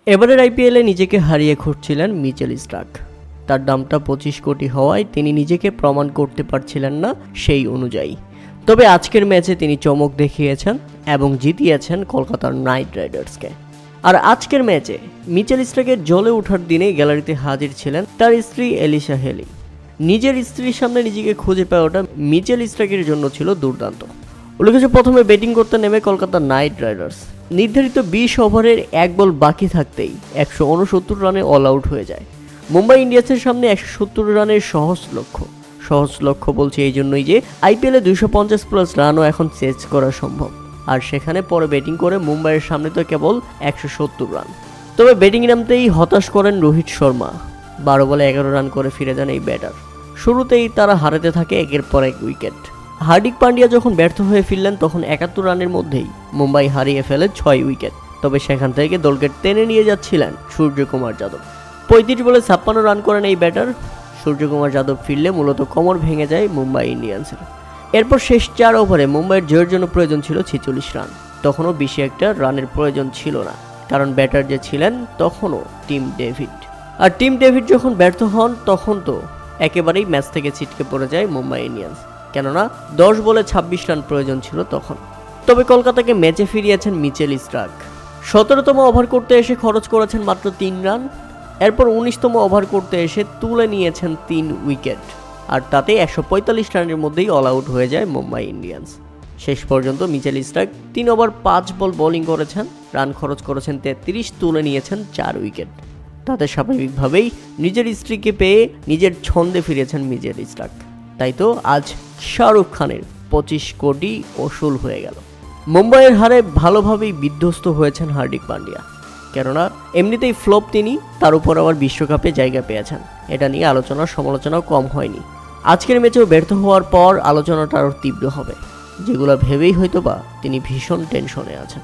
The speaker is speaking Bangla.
এবারের আইপিএলে নিজেকে হারিয়ে খুঁজছিলেন মিচেল স্টার্ক। তার দামটা 25 কোটি হওয়ায় তিনি নিজেকে প্রমাণ করতে পারছিলেন না সেই অনুযায়ী। তবে আজকের ম্যাচে তিনি চমক দেখিয়েছেন এবং জিতিয়েছেন কলকাতার নাইট রাইডার্সকে। আর আজকের ম্যাচে মিচেল স্টার্কের জ্বলে ওঠার দিনে গ্যালারিতে হাজির ছিলেন তার স্ত্রী এলিসা হেলি। নিজের স্ত্রীর সামনে নিজেকে খুঁজে পাওয়াটা মিচেল স্টার্কের জন্য ছিল দুর্দান্ত। উল্লেখ্য, প্রথমে ব্যাটিং করতে নেমে কলকাতা নাইট রাইডার্স নির্ধারিত 20 ওভারের এক বল বাকি থাকতেই 169 রানে অল আউট হয়ে যায়। মুম্বাই ইন্ডিয়ান্সের সামনে 170 রানের সহজ লক্ষ্য বলছে এই জন্যই যে আইপিএলে 250+ রানও এখন চেজ করা সম্ভব, আর সেখানে পরে ব্যাটিং করে মুম্বাইয়ের সামনে তো কেবল 170 রান। তবে ব্যাটিং নামতেই হতাশ করেন রোহিত শর্মা। 12 বলে 11 রান করে ফিরে যান এই ব্যাটার। শুরুতেই তারা হারাতে থাকে একের পর এক উইকেট। হার্দিক পান্ডিয়া যখন ব্যর্থ হয়ে ফিরলেন তখন 71 রানের মধ্যেই মুম্বাই হারিয়ে ফেলে 6 উইকেট। তবে সেখান থেকে দলকে টেনে নিয়ে যাচ্ছিলেন সূর্যকুমার যাদব। 35 বলে 56 রান করেন এই ব্যাটার। সূর্যকুমার যাদব ফিরলে মূলত কোমর ভেঙে যায় মুম্বাই ইন্ডিয়ান্সের। এরপর শেষ 4 ওভারে মুম্বাইয়ের জয়ের জন্য প্রয়োজন ছিল 46 রান। তখনও বেশি একটা রানের প্রয়োজন ছিল না, কারণ ব্যাটার যে ছিলেন তখনও টিম ডেভিড। আর টিম ডেভিড যখন ব্যর্থ হন তখন তো একেবারেই ম্যাচ থেকে ছিটকে পড়ে যায় মুম্বাই ইন্ডিয়ান্স, কেননা 10 বলে 26 রান প্রয়োজন ছিল তখন। তবে কলকাতাকে ম্যাচে ফিরিয়েছেন মিচেল স্টার্ক। 17তম ওভার করতে এসে খরচ করেছেন মাত্র 3 রান। এরপর 19তম ওভার করতে এসে তুলে নিয়েছেন 3 উইকেট, আর তাতে 145 রানের মধ্যেই অল আউট হয়ে যায় মুম্বাই ইন্ডিয়ান্স। শেষ পর্যন্ত মিচেল স্টার্ক 3 ওভার 5 বল বোলিং করেছেন, রান খরচ করেছেন 33, তুলে নিয়েছেন 4 উইকেট। তাতে স্বাভাবিকভাবেই নিজের স্ত্রীকে পেয়ে নিজের ছন্দে ফিরেছেন মিচেল স্টার্ক। তাই তো আজ শাহরুখ খানের 25 কোটি ওসুল হয়ে গেল। মুম্বাইয়ের হারে ভালোভাবেই বিধ্বস্ত হয়েছেন হার্দিক পান্ডিয়া, কেননা এমনিতেই ফ্লপ তিনি, তার উপর আবার বিশ্বকাপে জায়গা পেয়েছেন। এটা নিয়ে আলোচনা সমালোচনাও কম হয়নি। আজকের ম্যাচেও ব্যর্থ হওয়ার পর আলোচনাটা আরও তীব্র হবে, যেগুলো ভেবেই হয়তোবা তিনি ভীষণ টেনশনে আছেন।